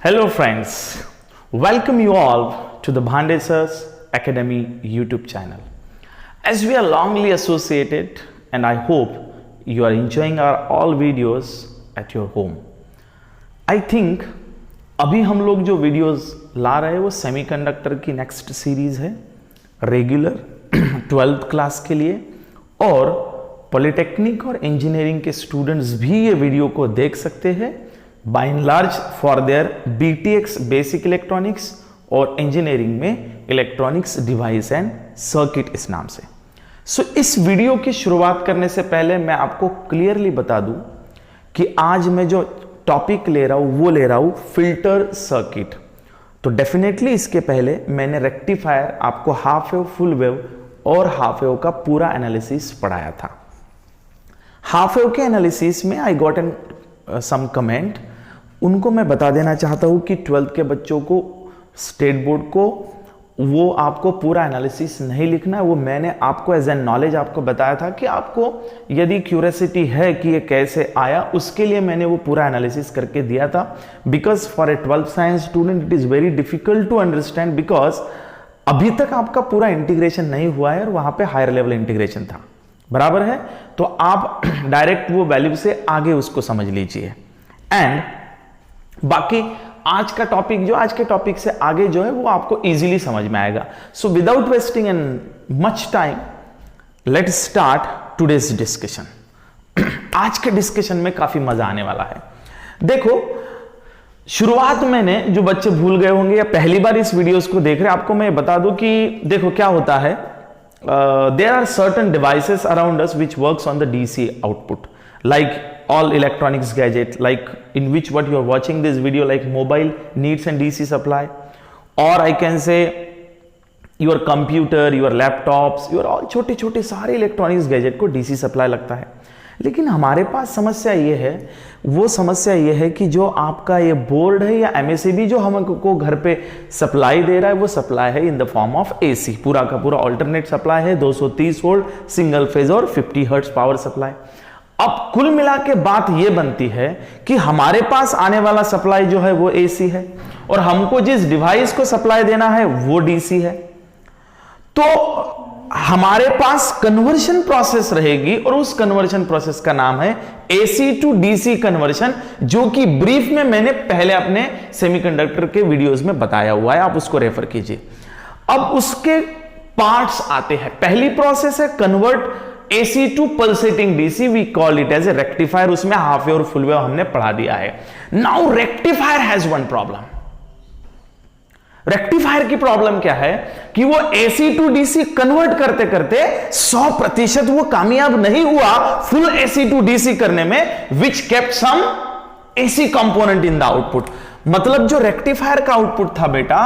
Hello friends, welcome you all to the Bhande Sir's Academy YouTube channel. As we are longly associated and I hope you are enjoying our all videos at your home. I think अभी हम लोग जो videos ला रहे हैं वो semiconductor की next series है regular 12th class के लिए, और पॉलिटेक्निक और इंजीनियरिंग के स्टूडेंट्स भी ये वीडियो को देख सकते हैं by and large for their BTX basic electronics और इंजीनियरिंग में इलेक्ट्रॉनिक्स डिवाइस एंड सर्किट इस नाम से। सो इस वीडियो की शुरुआत करने से पहले मैं आपको क्लियरली बता दूं कि आज मैं जो टॉपिक ले रहा हूं वो ले रहा हूं फिल्टर सर्किट। तो डेफिनेटली इसके पहले मैंने रेक्टिफायर आपको हाफ वेव, फुल वेव और हाफ वेव का पूरा एनालिसिस पढ़ाया था। हाफ वेव के एनालिसिस में I got an some comment, उनको मैं बता देना चाहता हूं कि 12th के बच्चों को स्टेट बोर्ड को वो आपको पूरा एनालिसिस नहीं लिखना है। वो मैंने आपको एज एन नॉलेज आपको बताया था कि आपको यदि क्यूरियोसिटी है कि ये कैसे आया, उसके लिए मैंने वो पूरा एनालिसिस करके दिया था। Because for a 12th science student it is very difficult to understand, because अभी तक आपका पूरा इंटीग्रेशन नहीं हुआ है और वहां पे हायर लेवल इंटीग्रेशन था, बराबर है। तो आप डायरेक्ट वो वैल्यू से आगे उसको समझ लीजिए। एंड बाकी आज का टॉपिक जो आज के टॉपिक से आगे जो है वो आपको इजीली समझ में आएगा। So without wasting an much time let's start today's discussion. आज के डिस्कशन में काफी मजा आने वाला है। देखो, शुरुआत मैंने जो बच्चे भूल गए होंगे या पहली बार इस वीडियोस को देख रहे हैं, आपको मैं बता दूं कि देखो क्या होता है, there are certain devices around us which works on the DC output, like all electronics gadget, like in which what you are watching this video, like mobile needs and DC supply, or I can say your computer, your laptops, your all छोटे छोटे सारे electronics gadget को DC supply लगता है। लेकिन हमारे पास समस्या ये है, वो समस्या ये है कि जो आपका ये बोर्ड है या MACB जो हमको घर पे सप्लाई दे रहा है, वो सप्लाई है इन द फॉर्म ऑफ AC। पूरा का पूरा अल्टरनेट सप्लाई है, 230 वोल्ट सिंगल फेज और 50 हर्ट्ज पावर सप्लाई। अब कुल मिला के बात ये बनती है कि हमारे पास आने वाला सप्लाई जो है वो AC है और हमको जिस डिवाइस को सप्लाई देना है वो DC है। तो हमारे पास कन्वर्शन प्रोसेस रहेगी और उस कन्वर्शन प्रोसेस का नाम है AC टू DC कन्वर्शन, जो कि ब्रीफ में मैंने पहले अपने सेमीकंडक्टर के वीडियोस में बताया हुआ है, आप उसको रेफर कीजिए। अब उसके पार्ट्स आते हैं। पहली प्रोसेस है convert AC to pulsating DC, we call it as a rectifier. उसमें हाफ वेव और फुल वेव हमने पढ़ा दिया है। Now rectifier has one problem. Rectifier की प्रॉब्लम क्या है कि वो AC टू DC कन्वर्ट करते करते 100% वो कामयाब नहीं हुआ फुल AC टू DC करने में, which kept some AC component in the output. मतलब जो रेक्टिफायर का आउटपुट था बेटा,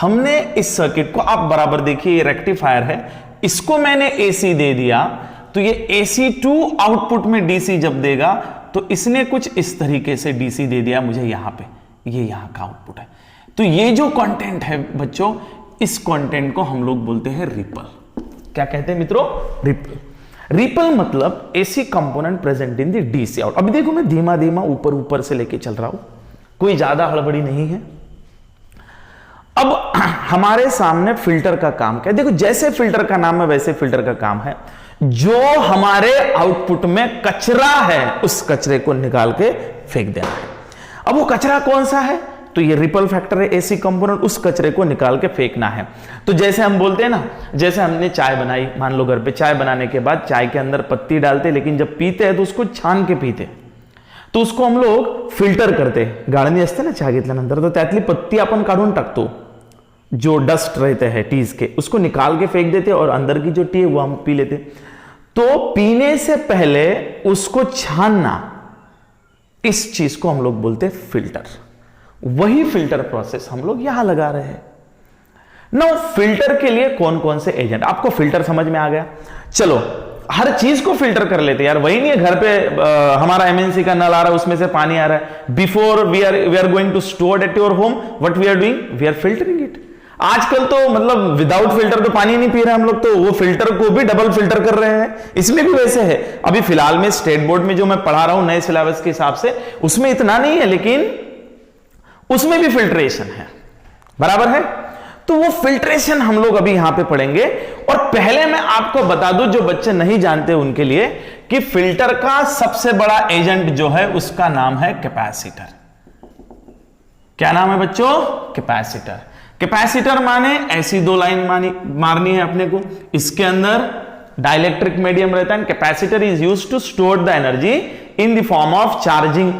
हमने इस सर्किट को, आप बराबर देखिए, ये रेक्टिफायर है, इसको मैंने AC दे दिया, तो ये AC टू आउटपुट में DC जब देगा तो इसने कुछ इस तरीके से DC दे दिया मुझे यहां पे, ये यहां का आउटपुट है। तो ये जो कंटेंट है बच्चों, इस कंटेंट को हम लोग बोलते हैं रिपल। क्या कहते हैं मित्रों? रिपल। रिपल मतलब AC component present in the DC out. अभी देखो मैं धीमा धीमा ऊपर ऊपर से लेके चल रहा हूं, कोई ज्यादा हड़बड़ी नहीं है। अब हमारे सामने फिल्टर का काम क्या है? देखो, जैसे फिल्टर का नाम है वैसे फिल्टर का काम है, जो हमारे आउटपुट में कचरा है उस कचरे को निकाल के फेंक देना है। अब वो कचरा कौन सा है? तो ये रिपल फैक्टर है, AC कंपोनेंट, उस कचरे को निकाल के फेंकना है। तो जैसे हम बोलते हैं ना, जैसे हमने चाय बनाई, मान लो घर पे चाय बनाने के बाद चाय के अंदर पत्ती डालते, लेकिन जब पीते हैं तो उसको छान के पीते, तो उसको हम लोग फिल्टर करते। गाळणी असते ना चहा घेतल्यानंतर, तो त्यातली पत्ती आपण काढून टाकतो, जो डस्ट रहते हैं टीज के, उसको निकाल के फेंक देते और अंदर की जो टी है वो हम पी लेते। तो पीने से पहले उसको छानना, इस चीज को हम लोग बोलते हैं फिल्टर। वही फिल्टर प्रोसेस हम लोग यहां लगा रहे हैं। नाउ फिल्टर के लिए कौन कौन से एजेंट, आपको फिल्टर समझ में आ गया? चलो हर चीज को फिल्टर कर लेते यार। वही नहीं है, घर पे हमारा MNC का नल आ रहा है, उसमें से पानी आ रहा है। Before we are going to store at your home, what we are doing, we are filtering it. आजकल तो मतलब विदाउट फिल्टर तो पानी नहीं पी रहे हम लोग, तो वो फिल्टर को भी डबल फिल्टर कर रहे हैं। इसमें भी वैसे है। अभी फिलहाल में स्टेट बोर्ड में जो मैं पढ़ा रहा हूं नए सिलेबस के हिसाब से, उसमें इतना नहीं है, लेकिन उसमें भी फिल्ट्रेशन है, बराबर है। तो वो फिल्ट्रेशन हम लोग अभी यहां पे पढ़ेंगे। और पहले मैं आपको बता दूं, जो बच्चे नहीं जानते उनके लिए, कि फिल्टर का सबसे बड़ा एजेंट जो है उसका नाम है कैपेसिटर। क्या नाम है बच्चों? कैपेसिटर। कैपेसिटर माने ऐसी दो लाइन मारनी है अपने को, इसके अंदर डाइलेक्ट्रिक मीडियम रहता है। Capacitor is used to store the energy in the form of charging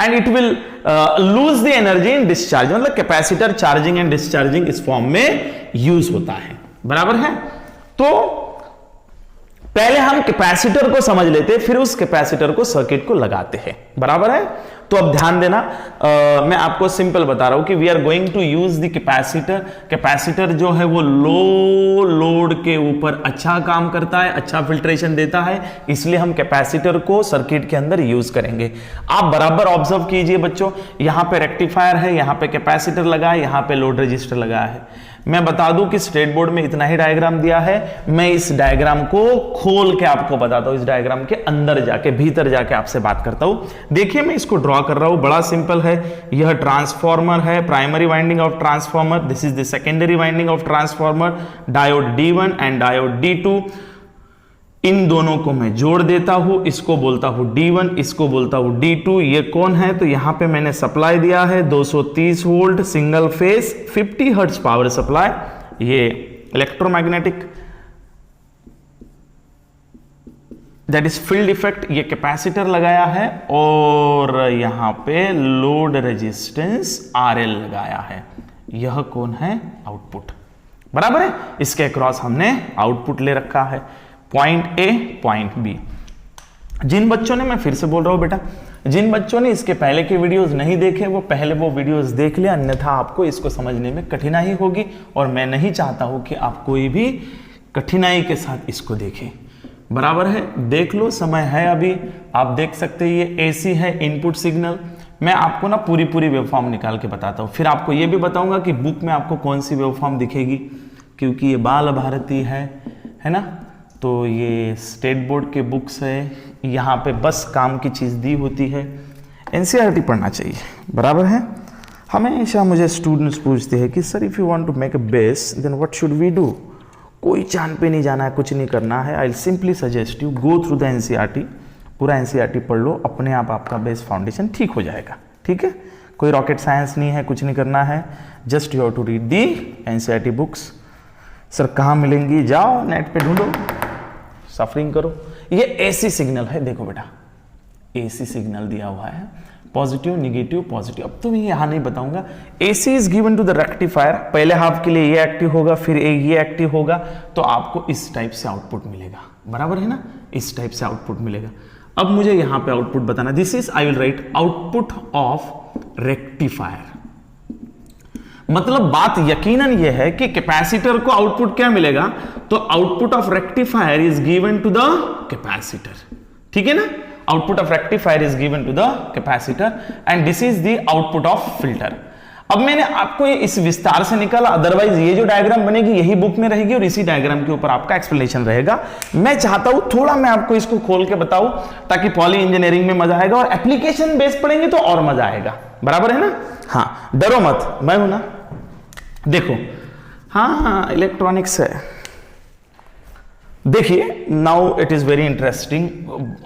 and it will lose the energy in discharge. मतलब कैपेसिटर चार्जिंग एंड डिस्चार्जिंग इस फॉर्म में यूज होता है, बराबर है। तो पहले हम कैपेसिटर को समझ लेते हैं, फिर उस कैपेसिटर को सर्किट को लगाते हैं, बराबर है। तो अब ध्यान देना, मैं आपको सिंपल बता रहा हूं कि we are going to use the capacitor. Capacitor जो है वो लो लोड के ऊपर अच्छा काम करता है, अच्छा फिल्ट्रेशन देता है, इसलिए हम कैपेसिटर को सर्किट के अंदर यूज करेंगे। आप बराबर ऑब्जर्व कीजिए बच्चों, यहां पे रेक्टिफायर है, यहां पे कैपेसिटर लगा है, यहां पे लोड रजिस्टर लगा है। मैं बता दूं कि स्टेट बोर्ड में इतना ही डायग्राम दिया है, मैं इस डायग्राम को खोल के आपको बताता हूं, इस डायग्राम के अंदर जाके, भीतर जाके आपसे बात करता हूं। देखिए मैं इसको ड्रॉ कर रहा हूं, बड़ा सिंपल है। यह ट्रांसफॉर्मर है, primary winding of transformer, this is the secondary winding of transformer, diode D1 and diode D2। इन दोनों को मैं जोड़ देता हूं, इसको बोलता हूं D1, इसको बोलता हूं D2। ये कौन है? तो यहां पे मैंने सप्लाई दिया है 230 volt single phase 50 hertz power supply. ये electromagnetic that is field effect, ये कैपेसिटर लगाया है, और यहां पे लोड रेजिस्टेंस RL लगाया है। यह कौन है? आउटपुट, बराबर है। इसके अक्रॉस हमने आउटपुट ले रखा है, पॉइंट A पॉइंट B। जिन बच्चों ने, मैं फिर से बोल रहा हूं बेटा, जिन बच्चों ने इसके पहले के वीडियोस नहीं देखे वो पहले वो वीडियोस देख ले, अन्यथा आपको इसको समझने में कठिनाई होगी, और मैं नहीं चाहता हूं कि आप कोई भी कठिनाई के साथ इसको देखें, बराबर है। देख लो, समय है अभी, आप देख सकते हैं। ये AC है, इनपुट सिग्नल। मैं आपको ना पूरी वेवफॉर्म निकाल के बताता हूं, फिर आपको ये भी बताऊंगा कि बुक में आपको कौन सी वेवफॉर्म दिखेगी, क्योंकि ये बाल भारती है ना। तो ये स्टेट बोर्ड के बुक्स है, यहाँ पे बस काम की चीज़ दी होती है, NCERT पढ़ना चाहिए, बराबर है। हमेशा मुझे स्टूडेंट्स पूछते हैं कि sir if you want to make a base then what should we do. कोई चांद पे नहीं जाना है, कुछ नहीं करना है। I will simply suggest you go through the NCERT, पूरा NCERT पढ़ लो, अपने आप आपका बेस फाउंडेशन ठीक हो जाएगा, ठीक है। कोई रॉकेट साइंस नहीं है, कुछ नहीं करना है, just you have to read the NCERT books. Sir कहाँ मिलेंगी? जाओ नेट पे ढूंढो, सफरिंग करो। ये AC सिग्नल है, देखो बेटा AC सिग्नल दिया हुआ है, पॉजिटिव निगेटिव पॉजिटिव। अब तो मैं यहां नहीं बताऊंगा। AC is given to the rectifier, पहले हाफ के लिए ये एक्टिव होगा, फिर ये एक्टिव होगा, तो आपको इस टाइप से आउटपुट मिलेगा, बराबर है ना, इस टाइप से आउटपुट मिलेगा। अब मुझे यहां पे आउटपुट बताना, this is I will write output of rectifier. मतलब बात यकीनन यह है कि कैपेसिटर को आउटपुट क्या मिलेगा, तो output of rectifier is given to the capacitor, ठीक है ना। Output of rectifier is given to the capacitor and this is the output of filter. अब मैंने आपको ये इस विस्तार से निकाला, अदरवाइज ये जो डायग्राम बनेगी यही बुक में रहेगी और इसी डायग्राम के ऊपर आपका एक्सप्लेनेशन रहेगा। मैं चाहता हूं थोड़ा मैं आपको इसको खोल के बताऊं, ताकि पॉली इंजीनियरिंग में मजा आएगा, और एप्लीकेशन बेस पढ़ेंगे तो और मजा आएगा, बराबर है ना। हाँ डरो मत, मैं हूं ना। देखो हाँ इलेक्ट्रॉनिक्स है, देखिए now it is very interesting.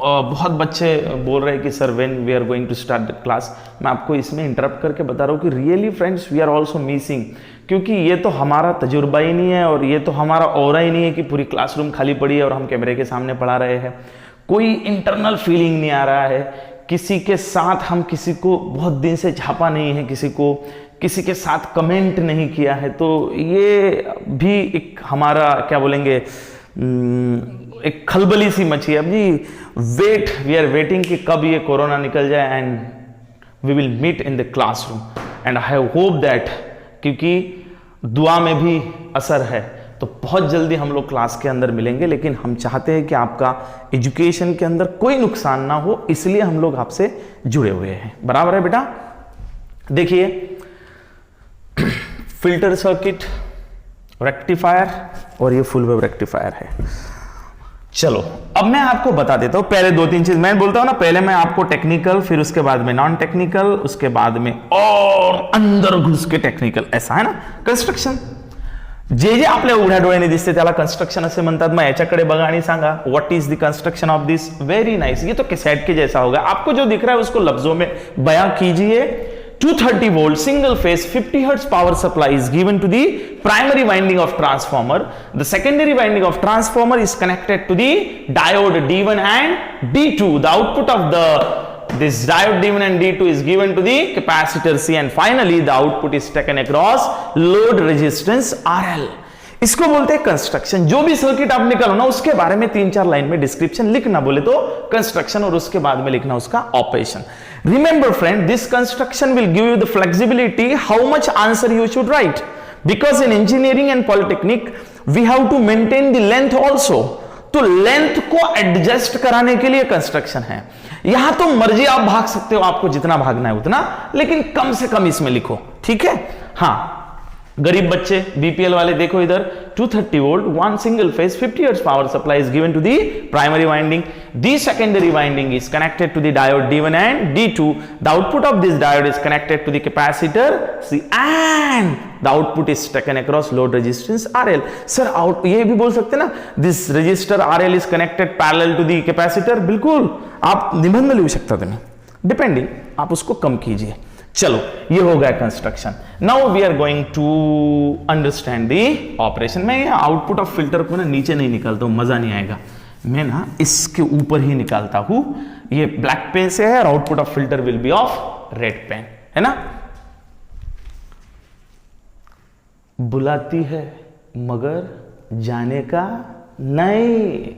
बहुत बच्चे बोल रहे हैं कि sir when we are going to start the class. मैं आपको इसमें इंटरप्ट करके बता रहा हूँ कि really friends we are also missing, क्योंकि ये तो हमारा तजुर्बा ही नहीं है और ये तो हमारा ऑरा ही नहीं है कि पूरी क्लासरूम खाली पड़ी है और हम कैमरे के सामने पढ़ा रहे हैं। कोई इंटरनल फीलिंग नहीं आ रहा है, किसी के साथ हम किसी को बहुत दिन से झापा नहीं है, किसी के साथ कमेंट नहीं किया है, तो ये भी एक हमारा क्या बोलेंगे एक खलबली सी मची है। अब जी वी आर वेटिंग कि कब ये कोरोना निकल जाए and we will meet in the classroom and I hope that, क्योंकि दुआ में भी असर है, तो बहुत जल्दी हम लोग क्लास के अंदर मिलेंगे। लेकिन हम चाहते हैं कि आपका एजुकेशन के अंदर कोई नुकसान ना हो, इसलिए हम लोग आपसे जुड़े हुए हैं, बराबर है बेटा। देखिए फिल्टर सर्किट, रेक्टिफायर और ये फुल वेव रेक्टिफायर है। चलो अब मैं आपको बता देता हूं, पहले दो तीन चीज मैं बोलता हूं ना, पहले मैं आपको टेक्निकल, फिर उसके बाद में नॉन टेक्निकल, उसके बाद में और अंदर घुस के टेक्निकल, ऐसा है ना कंस्ट्रक्शन. जे जे आपल्या उघड्या डोळ्याने दिसते त्याला कंस्ट्रक्शन असे म्हणतात. मग याच्याकडे बघा आणि सांगा what is the construction of this. Very nice. ये तो कैसेट के जैसा होगा. आपको जो दिख रहा है उसको लफ्जों में बयां कीजिए. 230 volt single phase 50 hertz power supply is given to the primary winding of transformer. The secondary winding of transformer is connected to the diode D1 and D2. The output of this diode D1 and D2 is given to the capacitor C, and finally the output is taken across load resistance RL. इसको बोलते हैं construction. जो भी circuit आप निकालो ना उसके बारे में 3-4 लाइन में डिस्क्रिप्शन लिखना, बोले तो कंस्ट्रक्शन, और उसके बाद में लिखना उसका operation. Remember friend, this construction will give you the flexibility how much answer you should write, because in engineering and polytechnic we have to maintain the length also. तो लेंथ को एडजस्ट कराने के लिए कंस्ट्रक्शन है. यहां तो मर्जी आप भाग सकते हो, आपको जितना भागना है उतना, लेकिन कम से कम इसमें लिखो. ठीक है. हाँ, गरीब बच्चे बीपीएल वाले देखो इधर 230 volt, one single phase 50 hertz power supply is given to the primary winding. The secondary winding is connected to the diode D1 and D2. The output of this diode is connected to the capacitor C, and the output is taken across load resistance RL. Sir out ये भी बोल सकते ना, this resistor RL is connected parallel to the capacitor. बिल्कुल आप निबंध लिख सकता तुम्हें, डिपेंडिंग आप उसको कम कीजिए. चलो ये हो गया construction. Now we are going to understand the operation. मैं ये आउटपुट ऑफ फिल्टर को ना नीचे नहीं निकालता हूं, मजा नहीं आएगा. मैं ना इसके ऊपर ही निकालता हूं. ये ब्लैक पेन से है और output of filter will be of red pen, है ना. बुलाती है मगर जाने का नहीं,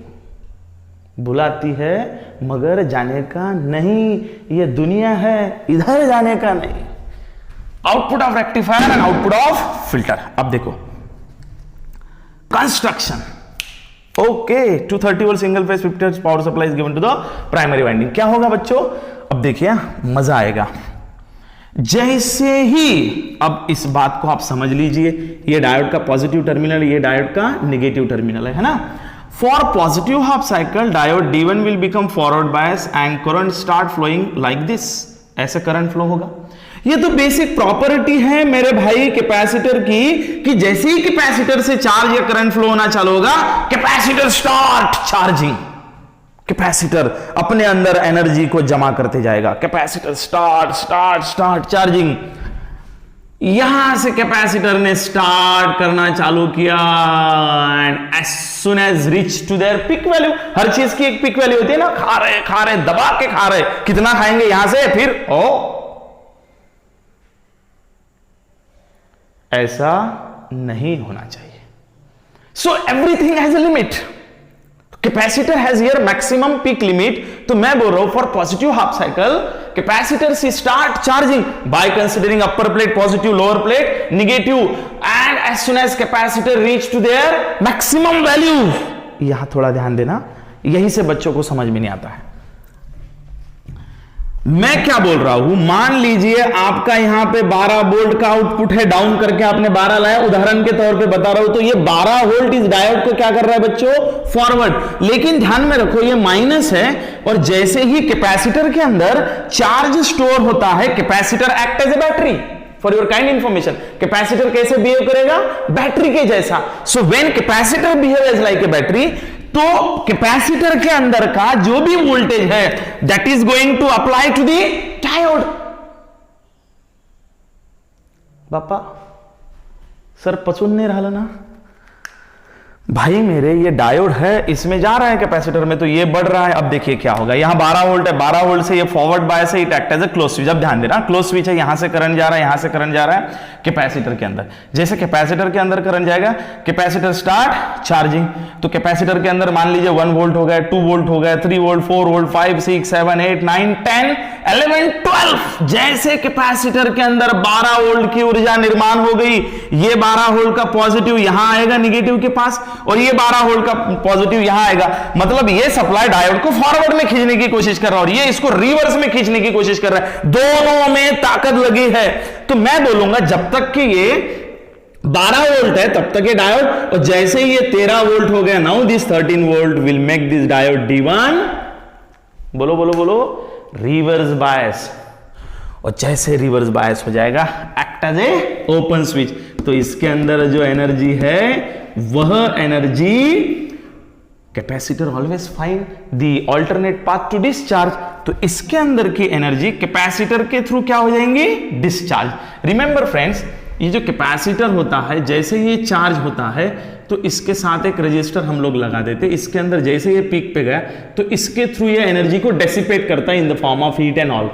बुलाती है मगर जाने का नहीं, ये दुनिया है इधर जाने का नहीं. Output of rectifier and output of filter. अब देखो construction. Okay, 230 volt single phase 50 hertz power supply is given to the primary winding. क्या होगा बच्चों, अब देखिए मजा आएगा. जैसे ही अब इस बात को आप समझ लीजिए, ये डायोड का पॉजिटिव टर्मिनल, ये डायोड का नेगेटिव टर्मिनल है ना. For positive half cycle, diode D1 will become forward bias and current start flowing like this. ऐसे करंट फ्लो होगा. ये तो बेसिक प्रॉपर्टी है मेरे भाई कैपेसिटर की, कि जैसे ही कैपेसिटर से चार्ज या करंट फ्लो होना चालू होगा, कैपेसिटर स्टार्ट चार्जिंग. कैपेसिटर अपने अंदर एनर्जी को जमा करते जाएगा. Capacitor start start start charging. यहां से कैपेसिटर ने स्टार्ट करना चालू किया, and as soon as reach to their peak value. हर चीज की एक पिक वैल्यू होती है ना. खा रहे दबा के खा रहे, कितना खाएंगे यहां से, फिर ऐसा नहीं होना चाहिए. So everything has a limit. Capacitor has here maximum peak limit. तो मैं बोल रहा हूं for positive half cycle capacitor से start charging by considering upper plate positive, lower plate negative, and as soon as capacitor reach to their maximum value. यहां थोड़ा ध्यान देना, यही से बच्चों को समझ में नहीं आता है. मैं क्या बोल रहा हूं, मान लीजिए आपका यहां पे 12 वोल्ट का आउटपुट है, डाउन करके आपने 12 लाया, उदाहरण के तौर पे बता रहा हूं. तो ये 12 वोल्ट इस डायोड को क्या कर रहा है बच्चों, फॉरवर्ड. लेकिन ध्यान में रखो ये माइनस है, और जैसे ही कैपेसिटर के अंदर चार्ज स्टोर होता है, capacitor act as a battery. For your kind information, capacitor कैसे बिहेव करेगा, बैटरी के जैसा. So when capacitor behave as like a battery, तो कैपेसिटर के अंदर का जो भी वोल्टेज है that is going to apply to the diode. बापा सर पचून नहीं रहा ना भाई मेरे, ये डायोड है इसमें जा रहा है कैपेसिटर में, तो ये बढ़ रहा है. अब देखिए क्या होगा, यहां 12 वोल्ट है, 12 वोल्ट से ये फॉरवर्ड बायस है, it act as a close switch. अब ध्यान देना, क्लोज स्विच है, यहां से करंट जा रहा है, यहां से करंट जा रहा है कैपेसिटर के अंदर. जैसे कैपेसिटर के अंदर करंट जाएगा, कैपेसिटर स्टार्ट चार्जिंग. तो कैपेसिटर के अंदर मान लीजिए 1 वोल्ट हो गया, 2 वोल्ट हो गया, 3 वोल्ट, 4 वोल्ट, 5, 6, 7, 8, 9, 10, 11, 12. जैसे कैपेसिटर के अंदर 12 वोल्ट की ऊर्जा निर्माण हो गई, ये 12 वोल्ट का पॉजिटिव यहां आएगा निगेटिव के पास, और ये 12 वोल्ट का पॉजिटिव यहां आएगा. मतलब ये सप्लाई डायोड को फॉरवर्ड में खींचने की कोशिश कर रहा है, और ये इसको रिवर्स में खींचने की कोशिश कर रहा है. दोनों में ताकत लगी है. तो मैं बोलूंगा जब तक कि ये 12 वोल्ट है तब तक ये डायोड, और जैसे ही ये 13 वोल्ट हो गया, now this 13 volt will make this diode D1, बोलो बोलो बोलो, रिवर्स बायस। और जैसे रिवर्स बायस हो जाएगा, act as a open switch, तो इसके अंदर जो एनर्जी है वह energy, capacitor always find the alternate path to discharge, तो इसके अंदर की एनर्जी कैपेसिटर के थ्रू क्या हो जाएंगी, डिस्चार्ज। रिमेंबर फ्रेंड्स, ये जो कैपेसिटर होता है, जैसे ये चार्ज होता है तो इसके साथ एक रजिस्टर हम लोग लगा देते, इसके अंदर जैसे ये पीक पे गया तो इसके थ्रू ये एनर्जी को डेसिपेट करता है इन the form of heat and all,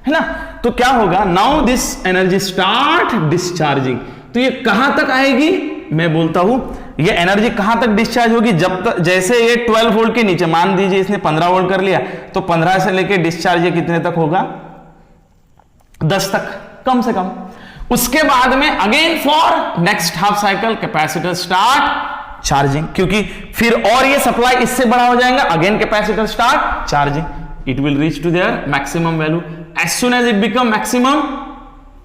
है ना। तो क्या होगा, now this energy start discharging, तो ये कहां तक आएगी, मैं बोलता हूं ये एनर्जी कहां तक डिस्चार्ज होगी, जब तक, जैसे ये 12 वोल्ट के नीचे, मान दीजिए इसने 15 वोल्ट कर लिया, तो 15 से लेके डिस्चार्ज ये कितने तक होगा, 10 तक कम से कम। उसके बाद में again for next half cycle capacitor start charging, क्योंकि फिर और ये सप्लाई इससे बड़ा हो जाएगा, again capacitor start charging, it will reach to their maximum value, as soon as it become maximum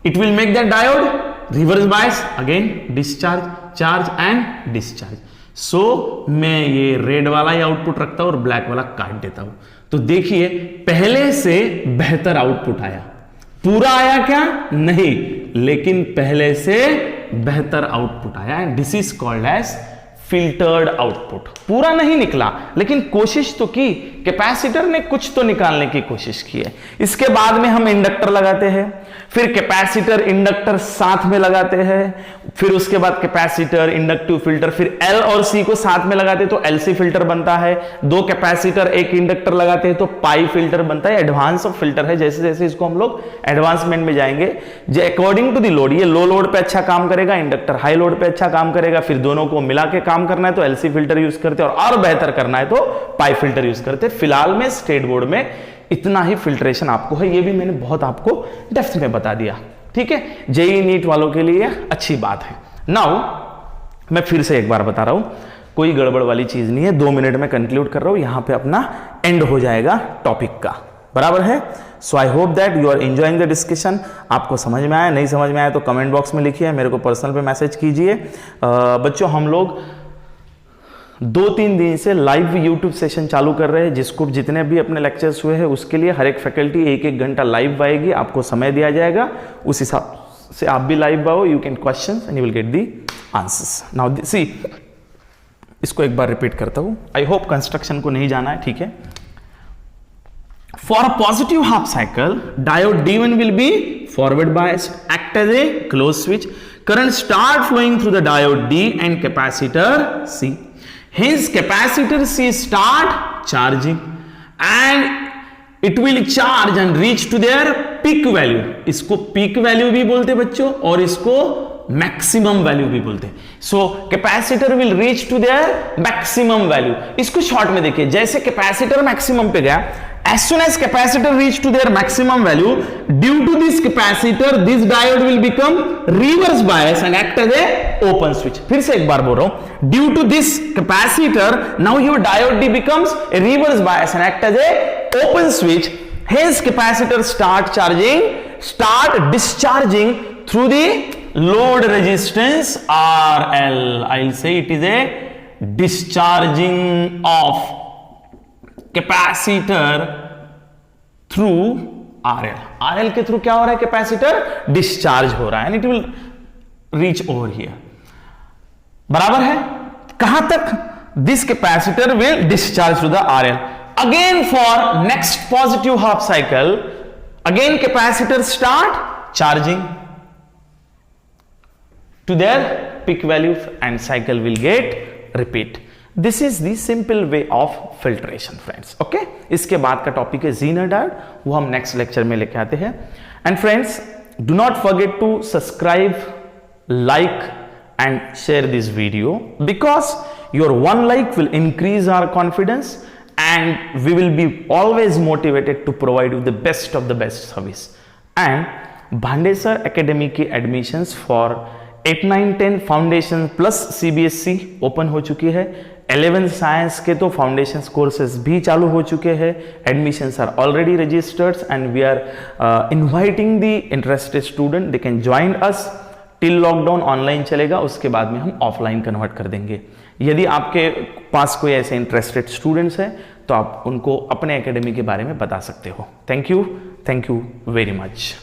it will make that diode reverse bias, again discharge, charge and discharge. So मैं ये red वाला ही output रखता हूं और black वाला काट देता हूं, तो देखिए पहले से बेहतर आउटपुट आया, पूरा आया क्या नहीं, लेकिन पहले से बेहतर आउटपुट आया, and this is called as filtered output. पूरा नहीं निकला लेकिन कोशिश तो की, कैपेसिटर ने कुछ तो निकालने की कोशिश की है। इसके बाद में हम इंडक्टर लगाते हैं, फिर कैपेसिटर इंडक्टर साथ में लगाते हैं, फिर उसके बाद कैपेसिटर इंडक्टिव फिल्टर, फिर L और C को साथ में लगाते हैं तो LC फिल्टर बनता है, 2 कैपेसिटर एक इंडक्टर लगाते हैं तो पाई फिल्टर बनता है। एडवांस ऑफ फिल्टर है, जैसे जैसे इसको हम लोग एडवांसमेंट में जाएंगे, जो अकॉर्डिंग टू द लोड, ये लो लोड पे अच्छा काम करेगा, इंडक्टर हाई लोड पे अच्छा काम करेगा, फिर दोनों को मिला के काम करना है तो LC फिल्टर यूज करते हैं, और बेहतर करना है तो पाई फिल्टर यूज करते हैं। फिलहाल में स्टेट बोर्ड में इतना ही फिल्ट्रेशन आपको है, ये भी मैंने बहुत आपको डेप्थ में बता दिया, ठीक है। जेईई नीट वालों के लिए अच्छी बात है। नाउ मैं फिर से एक बार बता रहा हूं, कोई गड़बड़ वाली चीज नहीं है, 2 मिनट में कंक्लूड कर रहा हूं, यहां पे अपना एंड हो जाएगा टॉपिक का, बराबर है। So I hope that you are enjoying the discussion. आपको समझ में आया, नहीं समझ में आया तो कमेंट बॉक्स में लिखिए, मेरे को पर्सनल पे मैसेज कीजिए। बच्चों हम लोग 2-3 दिन से लाइव यूट्यूब सेशन चालू कर रहे हैं, जिसको जितने भी अपने लेक्चर्स हुए हैं उसके लिए हर एक फैकल्टी 1-1 घंटा लाइव आएगी, आपको समय दिया जाएगा, उस हिसाब से आप भी लाइव आओ, you can question and you will get the answers. Now see, इसको एक बार रिपीट करता हूं, आई होप कंस्ट्रक्शन को नहीं जाना है, ठीक है। For a positive half cycle diode D1 will be forward biased, act as a close switch, current start flowing through the diode D and capacitor C. Hence capacitor C start charging and it will charge and reach to their peak value. इसको peak value भी बोलते बच्चों और इसको maximum value भी बोलते हैं. So capacitor will reach to their maximum value. इसको शॉर्ट में देखिए, जैसे कैपेसिटर मैक्सिमम पे गया, as soon as capacitor reach to their maximum value, due to this capacitor this diode will become reverse bias and act as a open switch. फिर से एक बार बोल रहा हूं, due to this capacitor now your diode D becomes a reverse bias and act as a open switch. Hence capacitor start discharging through the load resistance RL. I'll say it is a discharging of capacitor through RL के through क्या हो रहा है, capacitor discharge हो रहा है, and it will reach over here, बराबर है। कहां तक, this capacitor will discharge to the RL। Again for next positive half cycle, again capacitor start charging to their peak value and cycle will get repeat. This is the simple way of filtration friends, okay. इसके बाद का topic है ज़ीनर diode, वो हम next lecture में लेके आते हैं। And friends do not forget to subscribe, like and share this video, because your 1 like will increase our confidence and we will be always motivated to provide you the best of the best service. And Bhandesar academy की admissions for 8, 9, 10 foundation plus CBSE open हो चुकी है। 11th science के तो foundation courses भी चालू हो चुके हैं। Admissions are already registered and we are inviting the interested student, they can join us till lockdown online चलेगा, उसके बाद में हम ऑफलाइन कन्वर्ट कर देंगे। यदि आपके पास कोई ऐसे इंटरेस्टेड स्टूडेंट्स हैं तो आप उनको अपने एकेडमी के बारे में बता सकते हो। Thank you very much.